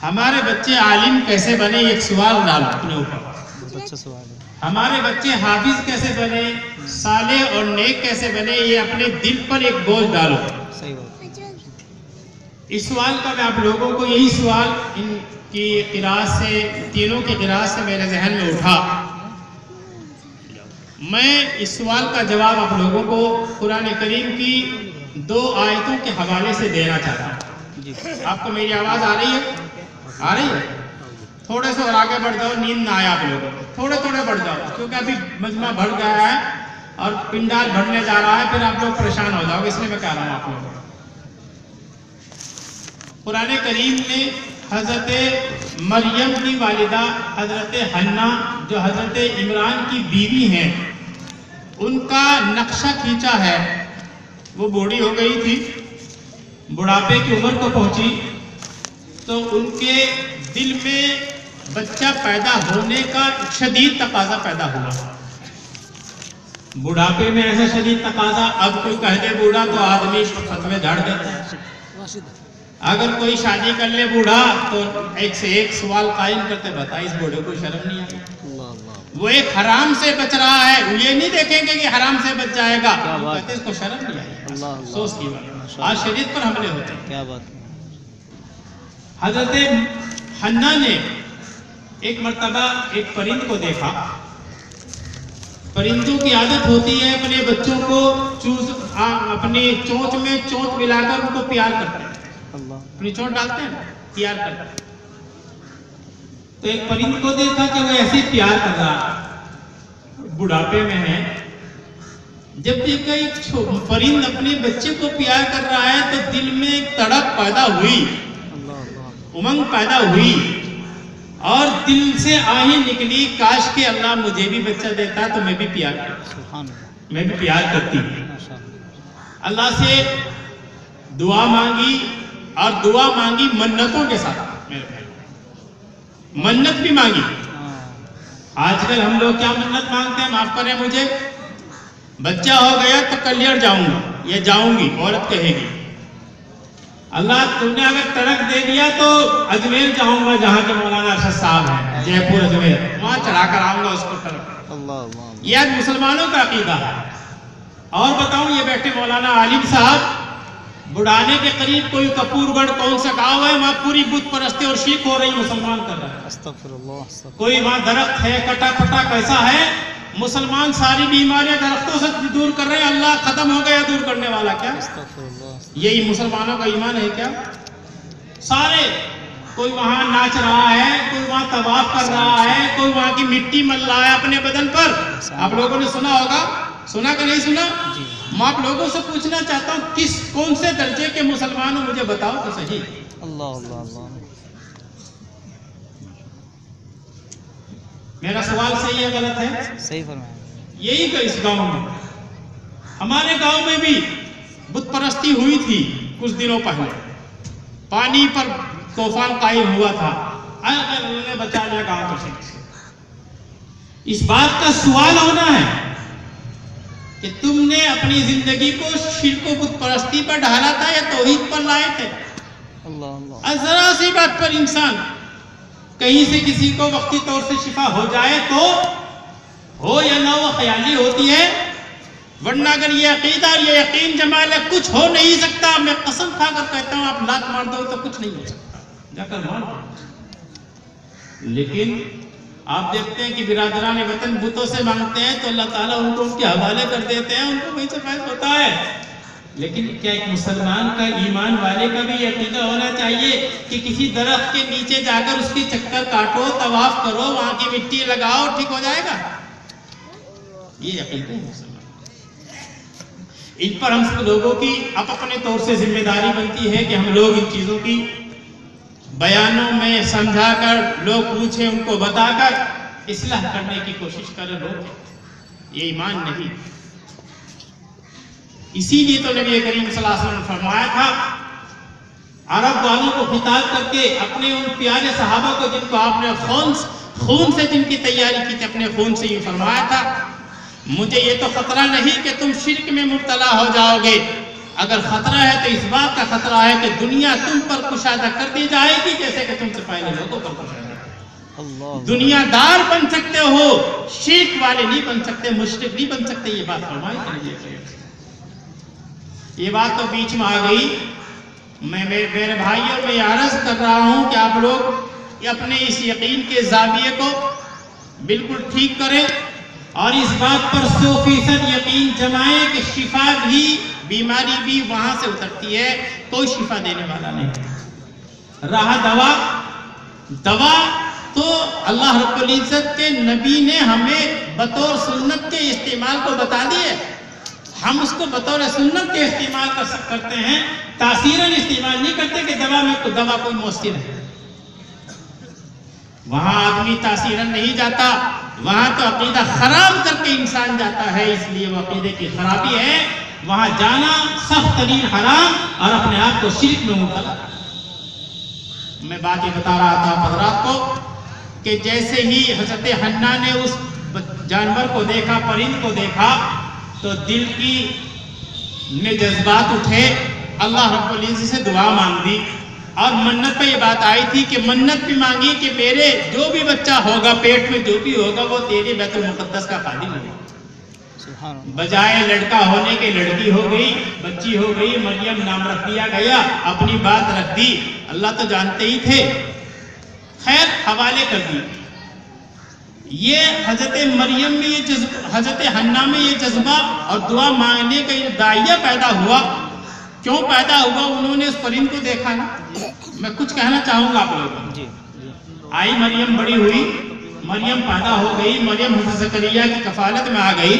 ہمارے بچے عالم کیسے بنے، ایک سوال ڈالو اپنے اوپر. اچھا سوال ہے. ہمارے بچے حافظ کیسے بنے، صالح اور نیک کیسے بنے، یہ اپنے دل پر ایک بوجھ ڈالو. صحیح بات. اس سوال کا میں آپ لوگوں کو یہی سوال ان کی قرات سے، تینوں کی قرات سے میرے ذہن میں اٹھا. میں اس سوال کا جواب آپ لوگوں کو قرآن کریم کی 2 آیتوں کے حوالے سے دینا چاہتا ہوں. آپ کو میری آواز آ رہی ہے؟ آ رہی ہے؟ تھوڑے سے اور آگے بڑھ جاؤ، نیند نہ آیا آپ لوگوں کو. تھوڑے بڑھ جاؤ کیونکہ ابھی مجمع بڑھ گیا ہے اور پنڈال بڑھنے جا رہا ہے، پھر آپ لوگ پریشان ہو جاؤ گے، اس لیے میں کہہ رہا ہوں آپ لوگوں کو. قرآن کریم میں حضرت مریم کی والدہ حضرت حنا جو حضرت عمران کی بیوی ہیں، ان کا نقشہ کھینچا ہے. وہ بوڑھی ہو گئی تھی، بڑھاپے کی عمر کو پہنچی، تو ان کے دل میں بچہ پیدا ہونے کا شدید تقاضا پیدا ہوا. بڑھاپے میں ایسا شدید تقاضا، اب کوئی کہہ دے بوڑھا تو آدمی اس کو فتوے جھاڑ دیتا ہے. اگر کوئی شادی کر لے بوڑھا تو ایک سے ایک سوال قائم کرتے، بتا اس بوڑھے کو شرم نہیں آئی؟ وہ ایک حرام سے بچ رہا ہے، یہ نہیں دیکھیں گے کہ حرام سے بچ جائے گا، کہتے اس کو شرم نہیں آئی. سوچ کی بات، آج شریعت پر حملے ہوتے ہیں. کیا بات. حضرت حنا نے ایک مرتبہ ایک پرند کو دیکھا. پرندوں کی عادت ہوتی ہے اپنے بچوں کو اپنی چونچ میں چونچ ملا کر ان کو پیار کرتے ہیں. اپنی چونچ ڈالتے ہیں، پیار کرتے ہیں. تو ایک پرند کو دیکھا کہ وہ ایسے پیار کر رہا، بڑھاپے میں ہے. جب دیکھا ایک پرند اپنے بچے کو پیار کر رہا ہے تو دل میں ایک تڑپ پیدا ہوئی، امنگ پیدا ہوئی، اور دل سے آہیں نکلی، کاش کہ اللہ مجھے بھی بچہ دیتا تو میں بھی پیار کرتا، میں بھی پیار کرتی. اللہ سے دعا مانگی، اور دعا مانگی منتوں کے ساتھ. میرے بھائی منت بھی مانگی. آج کل ہم لوگ کیا منت مانگتے ہیں، معاف کریں مجھے، بچہ ہو گیا تو کلیئر جاؤں گا یا جاؤں گی، عورت کہے گی اللہ تم نے اگر ترک دے دیا تو اجمیر جاؤں گا جہاں کے مولانا ارشد صاحب ہیں، جے پور اجمیر، وہاں چڑھا کر آؤں گا اس کو ترک. یہ آج مسلمانوں کا عقیدہ ہے. اور بتاؤں یہ بیٹھے مولانا عالم صاحب، بڑھانے کے قریب کوئی کپور گڑھ کون سا گاؤں ہے، وہاں پوری بت پرستی اور شرک ہو رہی، مسلمان کر رہا ہے. استغفر اللہ. کوئی وہاں درخت ہے کٹا پٹا کیسا ہے، مسلمان ساری بیماریاں درختوں سے دور کر رہے ہیں. اللہ ختم ہو گیا دور کرنے والا کیا؟ یہی مسلمانوں کا ایمان ہے کیا؟ سارے کوئی وہاں ناچ رہا ہے، کوئی وہاں طواف کر رہا ہے، کوئی وہاں کی مٹی مل رہا ہے اپنے بدن پر. آپ لوگوں نے سنا ہوگا، سنا کہ نہیں سنا؟ میں آپ لوگوں سے پوچھنا چاہتا ہوں کون سے درجے کے مسلمان ہو، مجھے بتاؤ تو صحیح. اللہ. میرا سوال صحیح ہے غلط ہے؟ صحیح فرمایا. یہی کہ اس گاؤں میں، ہمارے گاؤں میں بھی بت پرستی ہوئی تھی کچھ دنوں پہلے. پانی پر طوفان قائم ہوا تھا، اللہ نے بچا لیا گاؤں کو. اس بات کا سوال ہونا ہے کہ تم نے اپنی زندگی کو شرک و بت پرستی پر ڈالا تھا یا توحید پر لائے تھے؟ ذرا سی بات پر انسان کہیں سے کسی کو وقتی طور سے شفا ہو جائے تو ہو یا نہ ہو خیالی ہوتی ہے، ورنہ اگر یہ عقیدہ اور یہ یقین جمال ہے کچھ ہو نہیں سکتا. میں قسم کھا کر کہتا ہوں آپ لات مار دو تو کچھ نہیں ہو سکتا، جا کر مار دو. لیکن آپ دیکھتے ہیں کہ برادران وطن بتوں سے مانگتے ہیں تو اللہ تعالیٰ ان کو ان کے حوالے کر دیتے ہیں، ان کو وہیں سے فیض ہوتا ہے. لیکن کیا ایک مسلمان کا، ایمان والے کا بھی عقیدہ ہونا چاہیے کہ کسی درخت کے نیچے جا کر اس کی چکر کاٹو، طواف کرو، وہاں کی مٹی لگاؤ، ٹھیک ہو جائے گا؟ یہ عقیدہ ہے مسلمان. ان پر ہم سب لوگوں کی اپنے طور سے ذمہ داری بنتی ہے کہ ہم لوگ ان چیزوں کی بیانوں میں سمجھا کر، لوگ پوچھیں ان کو بتا کر اصلاح کرنے کی کوشش کریں. لوگ یہ ایمان نہیں. اسی لیے تو نبی کریم صلی اللہ علیہ وسلم نے فرمایا تھا، عرب والوں کو خطاب کر کے، اپنے ان پیارے صحابہ کو جن کو آپ نے خون سے جن کی تیاری کی تھی، اپنے خون سے یہ فرمایا تھا، مجھے یہ تو خطرہ نہیں کہ تم شرک میں مبتلا ہو جاؤ گے، اگر خطرہ ہے تو اس بات کا خطرہ ہے کہ دنیا تم پر کشادہ کر دی جائے گی جیسے کہ تم سے پہلے لوگوں پر کشادہ کر دی۔ دنیا دار بن سکتے ہو، شرک والے نہیں بن سکتے، مشرک نہیں بن سکتے۔ یہ بات فرمائی کہ یہ بات تو بیچ میں آ گئی۔ میں میرے بھائیوں میں عرض کر رہا ہوں کہ آپ لوگ اپنے اس یقین کے زاویے کو بالکل ٹھیک کریں اور اس بات پر 100% یقین جمائیں کہ شفا بھی، بیماری بھی وہاں سے اترتی ہے، کوئی شفا دینے والا نہیں۔ رہا دوا تو اللہ رب العزت کے نبی نے ہمیں بطور سنت کے استعمال کو بتا دیے، ہم اس کو بطور سنت کے استعمال کرتے ہیں، تاثیراً استعمال نہیں کرتے کہ دوا کوئی مؤثر ہے۔ وہاں آدمی تاثیراً نہیں جاتا، وہاں تو عقیدہ خراب کر کے انسان جاتا ہے، اس لیے وہ عقیدے کی خرابی ہے۔ وہاں جانا سخت ترین حرام اور اپنے آپ کو شرک میں مبتلا۔ میں بات یہ بتا رہا تھا حضرات کو کہ جیسے ہی حضرت حنا نے اس جانور کو دیکھا، پرند کو دیکھا، تو دل میں جذبات اٹھے، اللہ رب العزت سے دعا مانگ دی اور منت پہ یہ بات آئی تھی کہ منت بھی مانگی کہ میرے جو بھی بچہ ہوگا، پیٹ میں جو بھی ہوگا، وہ تیرے بیت المقدس کا خادم ہوگا۔ بجائے لڑکا ہونے کے لڑکی ہو گئی، بچی ہو گئی، مریم نام رکھ دیا گیا، اپنی بات رکھ دی، اللہ تو جانتے ہی تھے، خیر حوالے کر دی۔ یہ حضرت مریم میں یہ جذبہ، حضرت حنا میں یہ جذبہ اور دعا مانگنے کا یہ داعیہ پیدا ہوا۔ کیوں پیدا ہوا؟ انہوں نے اس پرند کو دیکھا نا۔ میں کچھ کہنا چاہوں گا آپ لوگوں کو۔ آئی مریم، بڑی ہوئی، مریم پیدا ہو گئی، مریم حضرت زکریا کی کفالت میں آ گئی۔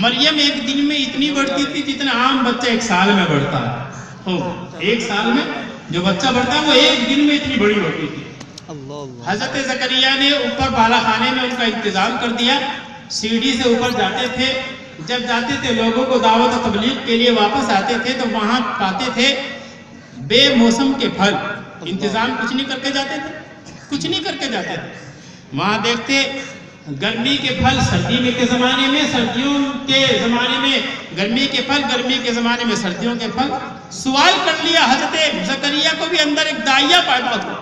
مریم ایک دن میں اتنی بڑھتی تھی جتنا عام بچہ ایک سال میں بڑھتا ہے۔ ایک سال میں جو بچہ بڑھتا ہے وہ ایک دن میں اتنی بڑی ہوتی تھی۔ حضرت زکریا نے اوپر بالا خانے میں ان کا انتظام کر دیا، سیڑھی سے اوپر جاتے تھے، جب جاتے تھے لوگوں کو دعوت و تبلیغ کے لیے واپس آتے تھے تو وہاں پاتے تھے بے موسم کے پھل۔ انتظام کچھ نہیں کر کے جاتے تھے، وہاں دیکھتے گرمی کے پھل سردی کے زمانے میں، سردیوں کے زمانے میں گرمی کے پھل، گرمی کے زمانے میں سردیوں کے پھل۔ سوال کر لیا، حضرت زکریا کو بھی اندر ایک داعیہ پیدا ہوا،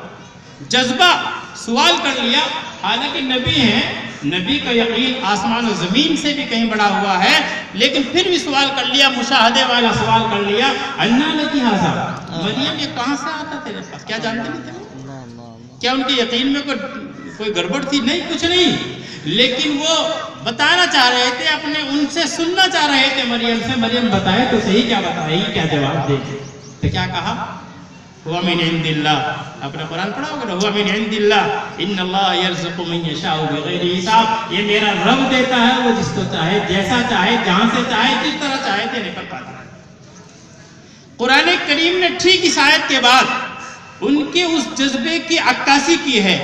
جذبہ، سوال کر لیا۔ حالانکہ نبی ہیں، نبی کا یقین آسمان و زمین سے بھی کہیں بڑا ہوا ہے، لیکن پھر بھی سوال کر لیا، مشاہدے والا سوال کر لیا، انا لکی ھذا، مریم یہ کہاں سے آتا تیرے پاس؟ کیا جانتے نہیں تھے؟ کیا ان کے یقین میں کوئی گڑبڑ تھی؟ نہیں، کچھ نہیں، لیکن وہ بتانا چاہ رہے تھے، اپنے ان سے سننا چاہ رہے تھے مریم سے۔ مریم بتائے تو صحیح، کیا بتائے گی، کیا جواب دے گی؟ تو کیا کہا؟ ہوا من عند اللہ، آپ نے قرآن پڑھا ہوگا نا، ہوا من عند اللہ ان اللہ یرزق من یشاء بغیر حساب، یہ میرا رب دیتا ہے وہ جس کو چاہے، جیسا چاہے، جہاں سے چاہے، جس طرح چاہے دینے پر قادر ہے۔ قرآن کریم نے ٹھیک اس آیت کے بعد ان کے اس جذبے کی عکاسی کی ہے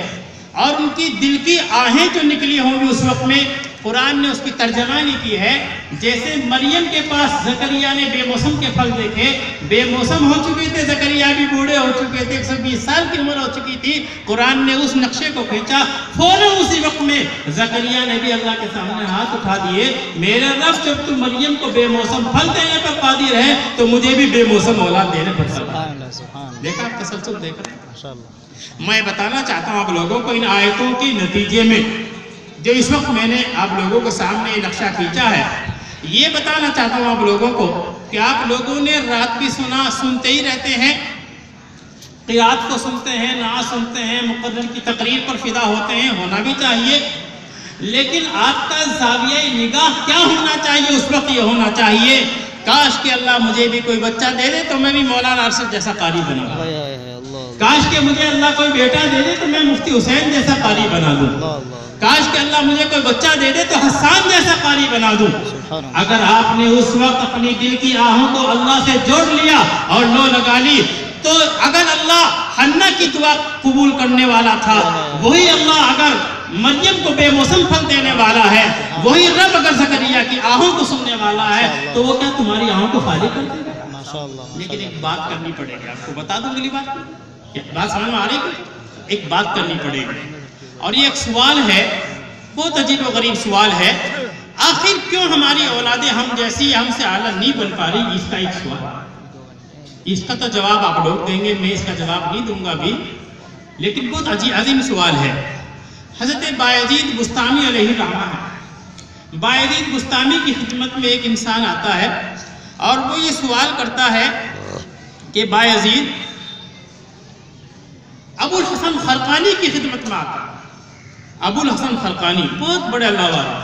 اور ان کی دل کی آہیں جو نکلی ہوں گی اس وقت میں، قرآن نے اس کی ترجمانی کی ہے۔ جیسے مریم کے پاس زکریا نے بے موسم کے پھل دیکھے، بے موسم ہو چکے تھے، زکریا بھی بوڑھے ہو چکے تھے، 120 سال کی عمر ہو چکی تھی، قرآن نے اس نقشے کو کھینچا، فوراً اسی وقت میں زکریا نے بھی اللہ کے سامنے ہاتھ اٹھا دیے، میرے رب جب تو مریم کو بے موسم پھل دینے پر قادر ہے تو مجھے بھی بے موسم اولاد دینے پر قادر ہے۔ دیکھا آپ تسلسل دیکھ رہے ہیں؟ میں بتانا چاہتا ہوں آپ لوگوں کو ان آیتوں کے نتیجے میں، جو اس وقت میں نے آپ لوگوں کے سامنے یہ نقشہ کھینچا ہے، یہ بتانا چاہتا ہوں آپ لوگوں کو کہ آپ لوگوں نے رات بھی سنتے ہی رہتے ہیں، قرات کو سنتے ہیں، نعت سنتے ہیں، مقرر کی تقریر پر فدا ہوتے ہیں، ہونا بھی چاہیے، لیکن آپ کا زاویہ نگاہ کیا ہونا چاہیے؟ اس وقت یہ ہونا چاہیے کاش کہ اللہ مجھے بھی کوئی بچہ دے دے تو میں بھی مولانا ارشد جیسا قاری بنا دوں، کاش کہ مجھے اللہ کوئی بیٹا دے دے تو میں مفتی حسین جیسا قاری بنا دوں، کاش کہ اللہ مجھے کوئی بچہ دے دے تو حسان جیسا قاری بنا دوں۔ اگر آپ نے اس وقت اپنی دل کی آہوں کو اللہ سے جوڑ لیا اور لو لگا لی، تو اگر اللہ حنا کی دعا قبول کرنے والا تھا، وہی اللہ اگر مریم کو بے موسم پھل دینے والا ہے، وہی رب اگر زکریا کی آہوں کو سننے والا ہے، تو وہ کیا تمہاری آہوں کو خالی کر دے گا؟ لیکن ایک بات کرنی پڑے گی، آپ کو بتا دوں اگلی بات سمجھ میں آ رہی ہے؟ ایک بات کرنی پڑے گی، اور یہ ایک سوال ہے، بہت عجیب و غریب سوال ہے، آخر کیوں ہماری اولادیں ہم جیسی، ہم سے اعلیٰ نہیں بن پا رہی؟ اس کا ایک سوال اس کا تو جواب آپ لوگ دیں گے، میں اس کا جواب نہیں دوں گا بھی، لیکن بہت عظیم سوال ہے۔ حضرت بایزید بسطامی علیہ الرحمہ ہے۔ بایزید بسطامی کی خدمت میں ایک انسان آتا ہے اور وہ یہ سوال کرتا ہے کہ بایزید ابو الحسن خرقانی کی خدمت میں آتا ہے۔ ابو الحسن خرقانی بہت بڑے اللہ والے،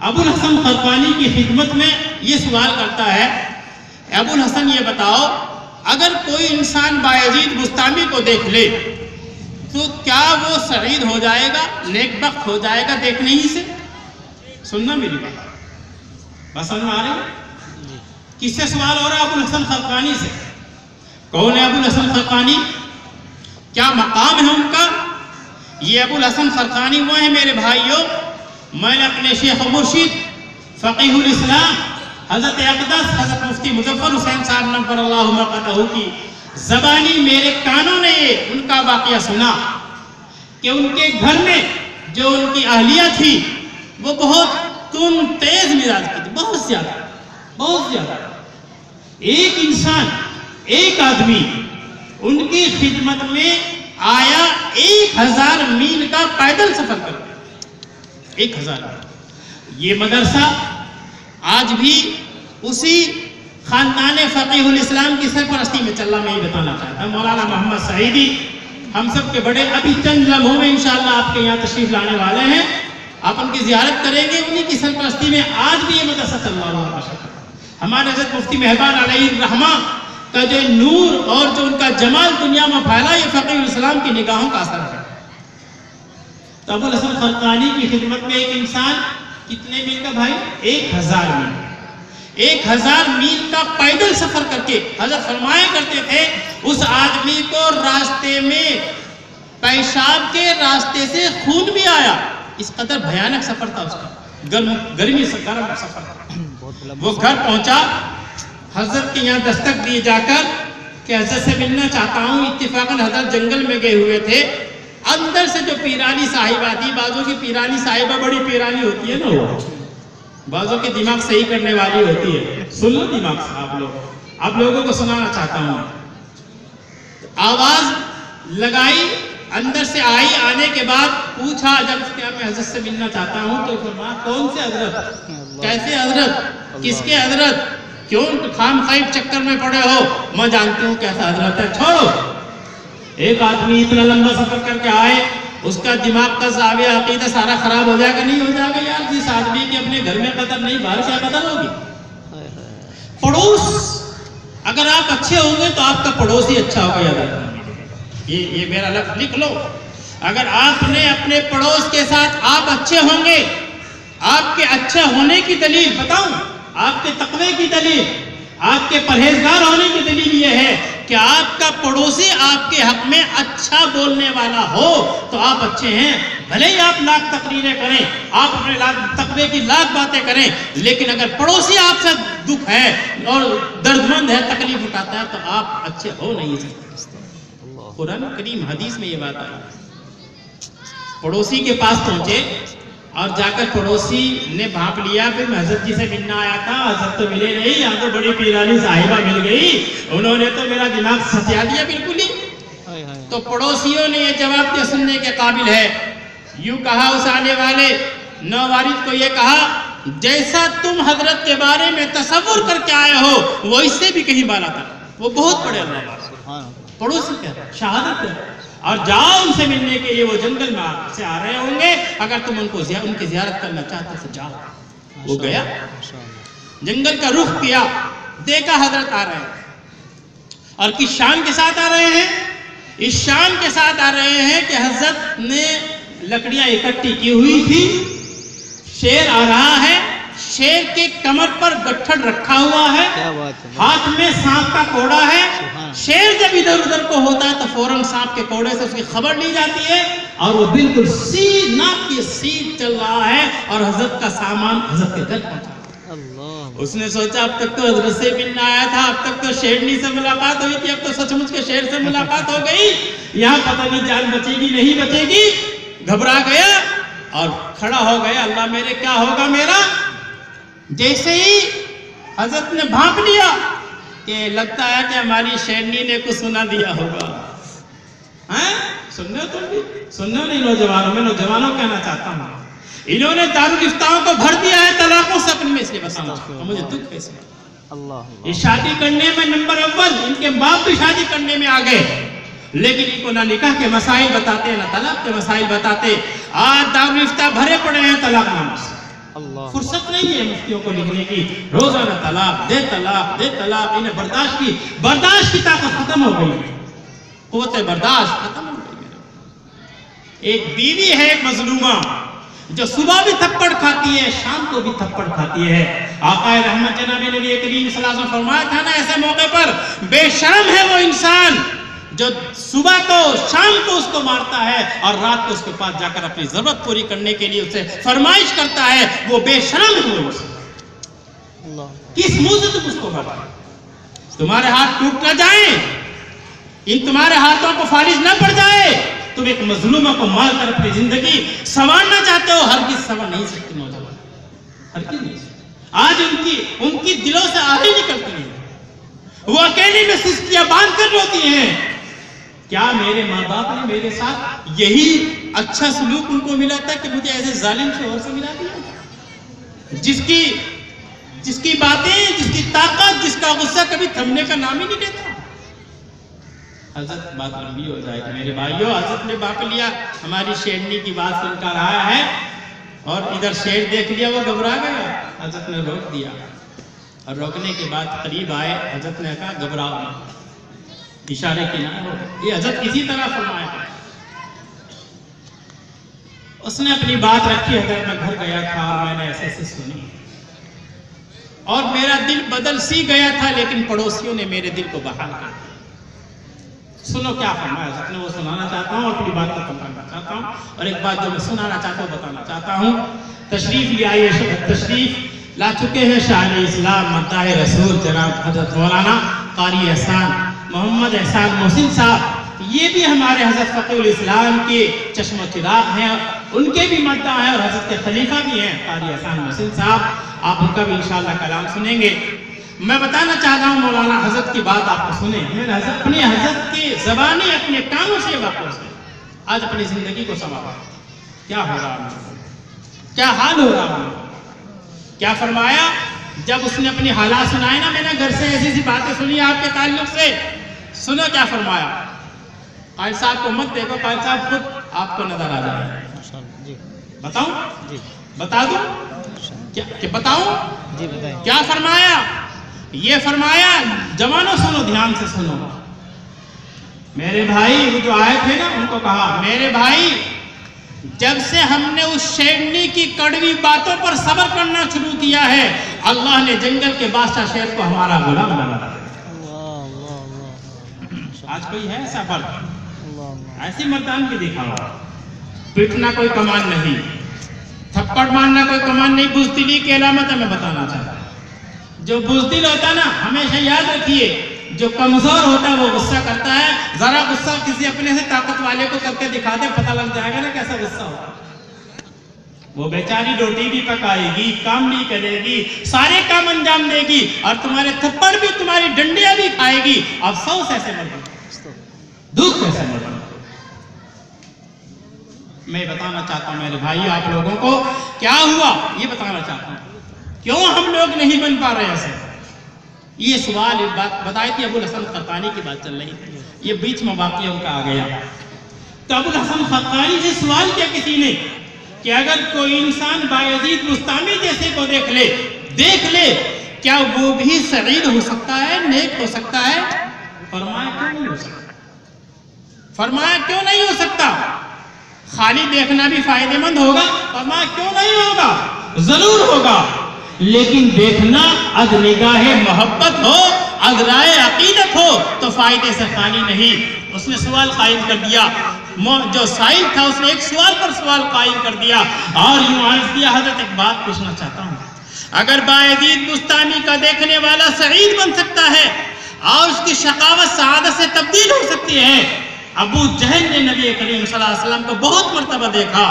ابو الحسن خرقانی کی خدمت میں یہ سوال کرتا ہے، ابو الحسن یہ بتاؤ، اگر کوئی انسان بایزید بسطامی کو دیکھ لے تو کیا وہ سعید ہو جائے گا، نیک بخت ہو جائے گا دیکھنے ہی سے؟ سننا میری بات سمجھ میں آ رہی ہے؟ کس سے سوال ہو رہا ہے؟ ابو الحسن خرقانی سے۔ کون ہے ابو الحسن خرقانی؟ کیا مقام ہے ان کا؟ یہ ابو الحسن خرقانی وہ ہیں میرے بھائیوں، میں نے اپنے شیخ و مرشد فقیہ الاسلام حضرت اقدس حضرت مفتی مظفر حسین صاحب نور اللہ مرقدہ کی زبانی میرے کانوں نے ان کا واقعہ سنا کہ ان کے گھر میں جو ان کی اہلیہ تھی وہ بہت تیز مزاج کی تھی، بہت زیادہ۔ ایک انسان، ایک آدمی ان کی خدمت میں آیا 1000 میل کا پیدل سفر کر کے، 1000۔ یہ مدرسہ آج بھی اسی خاندان فقیہ الاسلام کی سرپرستی میں چل رہا۔ میں یہ بتانا چاہتا ہوں مولانا محمد سعیدی ہم سب کے بڑے، ابھی چند لمحوں میں انشاءاللہ آپ کے یہاں تشریف لانے والے ہیں، آپ ان کی زیارت کریں گے۔ انہی کی سرپرستی میں آج بھی یہ مدرسہ چل رہا ہے۔ ہمارے حضرت مفتی مہربان علیہ الرحمہ کا جو نور اور جو ان کا جمال دنیا میں پھیلا، یہ فقیہ الاسلام کی نگاہوں کا اثر ہے۔ تو ابو الحسن خرقانی کی خدمت میں ایک انسان کتنے میل کا بھائی؟ 1000 میل۔ 1000 میل کا پیدل سفر کر کے حضرت فرمایا کرتے تھے اس آدمی کو راستے میں پیشاب کے راستے سے خون بھی آیا، اس قدر بھیانک سفر تھا اس کا، گرمی سے گرم سفر تھا۔ وہ گھر پہنچا، حضرت کے یہاں دستک دیے جا کر کہ حضرت سے ملنا چاہتا ہوں۔ اتفاقاً حضرت جنگل میں گئے ہوئے تھے، اندر سے جو پیرانی صاحبہ تھی، بعضوں کی پیرانی صاحبہ بڑی پیرانی ہوتی ہے نا، وہ بعضوں کے دماغ صحیح کرنے والی ہوتی ہے، سن لو دماغ سے آپ لوگوں کو سنانا چاہتا ہوں۔ آواز لگائی، اندر سے آئی، آنے کے بعد پوچھا جب کیا میں حضرت سے ملنا چاہتا ہوں، تو فرمایا کون سے حضرت، کیسے حضرت، کس کے حضرت، کیوں خام خائب چکر میں پڑے ہو، میں جانتی ہوں کیسا حضرت ہے، چھوڑو۔ ایک آدمی اتنا لمبا سفر کر کے آئے، اس کا دماغ کا زاویہ عقیدہ سارا خراب ہو جائے گا، نہیں ہو جائے گا یار؟ جس آدمی کی اپنے گھر میں قدر نہیں، باہر سے قدر ہوگی؟ پڑوس، اگر آپ اچھے ہوں گے تو آپ کا پڑوس ہی اچھا ہوگا، یاد رکھنا۔ یہ میرا لفظ لکھ لو، اگر آپ نے اپنے پڑوس کے ساتھ آپ اچھے ہوں گے، آپ کے اچھے ہونے کی دلیل بتاؤں، آپ کے تقوی کی دلیل، آپ کے پرہیزگار ہونے کی دلیل یہ ہے کہ آپ کا پڑوسی آپ کے حق میں اچھا بولنے والا ہو تو آپ اچھے ہیں۔ بھلے ہی آپ لاکھ تقریریں کریں، آپ اپنے تقوی کی لاکھ باتیں کریں، لیکن اگر پڑوسی آپ سے دکھ ہے اور دردمند ہے، تکلیف اٹھاتا ہے، تو آپ اچھے ہو نہیں سکتے۔ قرآن کریم حدیث میں یہ بات آئی، پڑوسی کے پاس پہنچے اور جا کر پڑوسی نے بھانپ لیا، پھر میں حضرت جی سے ملنا آیا تھا، حضرت تو ملے نہیں، یہاں تو بڑی پیرانی صاحبہ مل گئی، انہوں نے تو میرا دماغ ستیا دیا بالکل ہی۔ تو پڑوسیوں نے یہ جواب دیا سننے کے قابل ہے، یوں کہا اس آنے والے نووارد کو، یہ کہا جیسا تم حضرت کے بارے میں تصور کر کے آئے ہو وہ اس سے بھی کہیں بالا تھا، وہ بہت بڑے اللہ والے پڑوسی کیا شہادت ہے، اور جاؤ ان سے ملنے کے لیے، وہ جنگل میں سے آ رہے ہوں گے، اگر تم ان کی زیارت کرنا چاہتے تو جاؤ۔ وہ گیا، جنگل کا رخ کیا، دیکھا حضرت آ رہے ہیں، اور کس شان کے ساتھ آ رہے ہیں؟ اس شان کے ساتھ آ رہے ہیں کہ حضرت نے لکڑیاں اکٹھی کی ہوئی تھی، شیر آ رہا ہے، شیر کے کمر پر گٹھڑ رکھا ہوا ہے، ہاتھ میں سانپ کا کوڑا ہے، شیر جب ادھر ادھر کو ہوتا ہے تو فوراً سانپ کے کوڑے سے اس کی خبر لی جاتی ہے، اور وہ بالکل ناک کی سیدھ چل رہا ہے، اور حضرت کا سامان حضرت کے گھر پہنچا۔ اس نے سوچا اب تک تو حضرت سے ملنا آیا تھا، اب تک تو شیرنی سے ملاقات ہوئی تھی، اب تو سچ مچ کے شیر سے ملاقات ہو گئی، یہاں پتہ نہیں جان بچے گی نہیں بچے گی، گھبرا گیا اور کھڑا ہو گیا، اللہ میرے کیا ہوگا میرا۔ جیسے ہی حضرت نے بھانپ لیا کہ لگتا ہے کہ ہماری شیرنی نے کچھ سنا دیا ہوگا. سننے تم بھی سننے نہیں نوجوانوں میں نوجوانوں کہنا چاہتا ہوں انہوں نے دارالفتاؤں کو بھر دیا ہے طلاقوں سے. اپنے میں اس لیے بتانا چاہتا ہوں مجھے دکھ ہے اس میں. یہ شادی کرنے میں نمبر اول ان کے باپ بھی شادی کرنے میں آ گئے لیکن ان کو نہ نکاح کے مسائل بتاتے نہ طلاق کے مسائل بتاتے. آج دارالفتہ بھرے پڑے ہیں طلاق ناموں سے. فرصت نہیں ہے مفتیوں کو لکھنے کی روزانہ طلاق دے طلاق دے طلاق. انہیں برداشت کی طاقت ختم ہو گئی ہے. قوت برداشت ختم ہو گئی ہے. ایک بیوی ہے ایک مظلومہ جو صبح بھی تھپڑ کھاتی ہے شام کو بھی تھپڑ کھاتی ہے. آقا رحمت جناب نبی کریم صلی اللہ علیہ وسلم فرمایا تھا نا ایسے موقع پر بے شرم ہے وہ انسان جو صبح کو شام کو اس کو مارتا ہے اور رات کو اس کے پاس جا کر اپنی ضرورت پوری کرنے کے لیے اسے فرمائش کرتا ہے. وہ بے شرم ہے وہ انسان. کس منہ سے تم اس کو مارتے؟ تمہارے ہاتھ ٹوٹ نہ جائیں ان تمہارے ہاتھوں کو فالج نہ پڑ جائے. تم ایک مظلومہ کو مار کر اپنی زندگی سنوارنا چاہتے ہو. ہرگز سنوار نہیں سکتے نوجوان ہرگز نہیں. آج ان کی دلوں سے آہیں نکلتی ہیں. وہ اکیلے میں سسکیاں باندھ کر روتی ہیں. کیا میرے ماں باپ نے میرے ساتھ یہی اچھا سلوک ان کو ملا تھا کہ مجھے ایسے ظالم شوہر سے ملا دیا جس کی باتیں جس کی طاقت جس کا غصہ کبھی تھمنے کا نام ہی نہیں لیتا. حضرت بات لمبی ہو جائے گی میرے بھائیوں. حضرت نے باپ لیا ہماری شیرنی کی بات سن کر آیا ہے اور ادھر شیر دیکھ لیا وہ گھبرا گیا. حضرت نے روک دیا اور روکنے کے بعد قریب آئے. حضرت نے کہا گھبراؤ نہیں. اشارے کی نہ ہو. یہ حضرت کسی طرح فرمایا. اس نے اپنی بات رکھی. حضرت میں گھر گیا تھا میں نے ایسے ایسے سنی اور میرا دل بدل سی گیا تھا لیکن پڑوسیوں نے میرے دل کو بحال کر دیا. سنو کیا فرمایا حضرت نے وہ سنانا چاہتا ہوں اور اپنی بات کو ختم کرنا چاہتا ہوں. اور ایک بات جو میں سنانا چاہتا ہوں بتانا چاہتا ہوں. تشریف لے آئیے تشریف لا چکے ہیں شاہ اسلام مداح رسول جناب حضرت مولانا قاری احسان محمد احسان محسن صاحب. یہ بھی ہمارے حضرت فقیہ الاسلام کے چشم و چراغ ہیں. ان کے بھی مداح ہیں اور حضرت کے خلیفہ بھی ہیں قاری احسان محسن صاحب. آپ ان کا بھی انشاءاللہ کلام سنیں گے. میں بتانا چاہتا ہوں مولانا حضرت کی بات آپ کو سنیں. میں نے اپنے حضرت کی زبانی اپنے کانوں سے واپس ہے. آج اپنی زندگی کو سنبھالا. کیا ہو رہا ہے کیا حال ہو رہا ہے. کیا فرمایا جب اس نے اپنی حالات سنائے نا. میں نے گھر سے ایسی سی باتیں سنی آپ کے تعلق سے. سنو کیا فرمایا. قائد صاحب کو مت دیکھو قائد صاحب خود آپ کو نظر آ جائے. بتاؤں بتا دوں کہ بتاؤں کیا فرمایا. یہ فرمایا جوانوں سنو دھیان سے سنو. میرے بھائی وہ جو آئے تھے نا ان کو کہا میرے بھائی جب سے ہم نے اس شیرنی کی کڑوی باتوں پر صبر کرنا شروع کیا ہے اللہ نے جنگل کے بادشاہ شیر کو ہمارا غلام بنا دیا. آج کوئی ہے ایسا فرد ایسی مردان کی دکھاوا. پیٹنا کوئی کمان نہیں تھپڑ مارنا کوئی کمان نہیں. بزدلی کی علامت میں بتانا چاہتا ہوں. جو بزدل ہوتا نا ہمیشہ یاد رکھیے جو کمزور ہوتا ہے وہ غصہ کرتا ہے. ذرا غصہ کسی اپنے سے طاقت والے کو کر کے دکھا دے پتہ لگ جائے گا نا کیسا غصہ ہوتا. وہ بیچاری روٹی بھی پکائے گی کام بھی کرے گی سارے کام انجام دے گی اور تمہارے تھپڑ بھی تمہاری ڈنڈیاں بھی کھائے گی. افسوس ایسے مردوں دکھ ایسے مردوں. میں بتانا چاہتا ہوں میرے بھائی آپ لوگوں کو کیا ہوا یہ بتانا چاہتا ہوں. کیوں ہم لوگ نہیں بن پا رہے ایسے. یہ سوال ایک بات بتائی تھی. ابو الحسن خقانی کی بات چل رہی تھی. یہ بیچ میں واقعہ ان کا آ گیا. تو ابو الحسن خقانی سے سوال کیا کسی نے کہ اگر کوئی انسان بایزید بستامی جیسے کو دیکھ لے کیا وہ بھی سعید ہو سکتا ہے نیک ہو سکتا ہے. فرمایا کیوں نہیں ہو سکتا. فرمایا کیوں نہیں ہو سکتا. خالی دیکھنا بھی فائدہ مند ہوگا. فرمایا کیوں نہیں ہوگا ضرور ہوگا لیکن دیکھنا از نگاہ محبت ہو از رائے عقیدت ہو تو فائدے سے خالی نہیں. اس نے سوال قائم کر دیا. جو سائل تھا اس نے ایک سوال پر سوال قائم کر دیا اور یوں عرض کیا حضرت ایک بات پوچھنا چاہتا ہوں. اگر بایزید بستانی کا دیکھنے والا سعید بن سکتا ہے اور اس کی شقاوت سعادت سے تبدیل ہو سکتی ہے. ابو جہل نے نبی کریم صلی اللہ علیہ وسلم کو بہت مرتبہ دیکھا.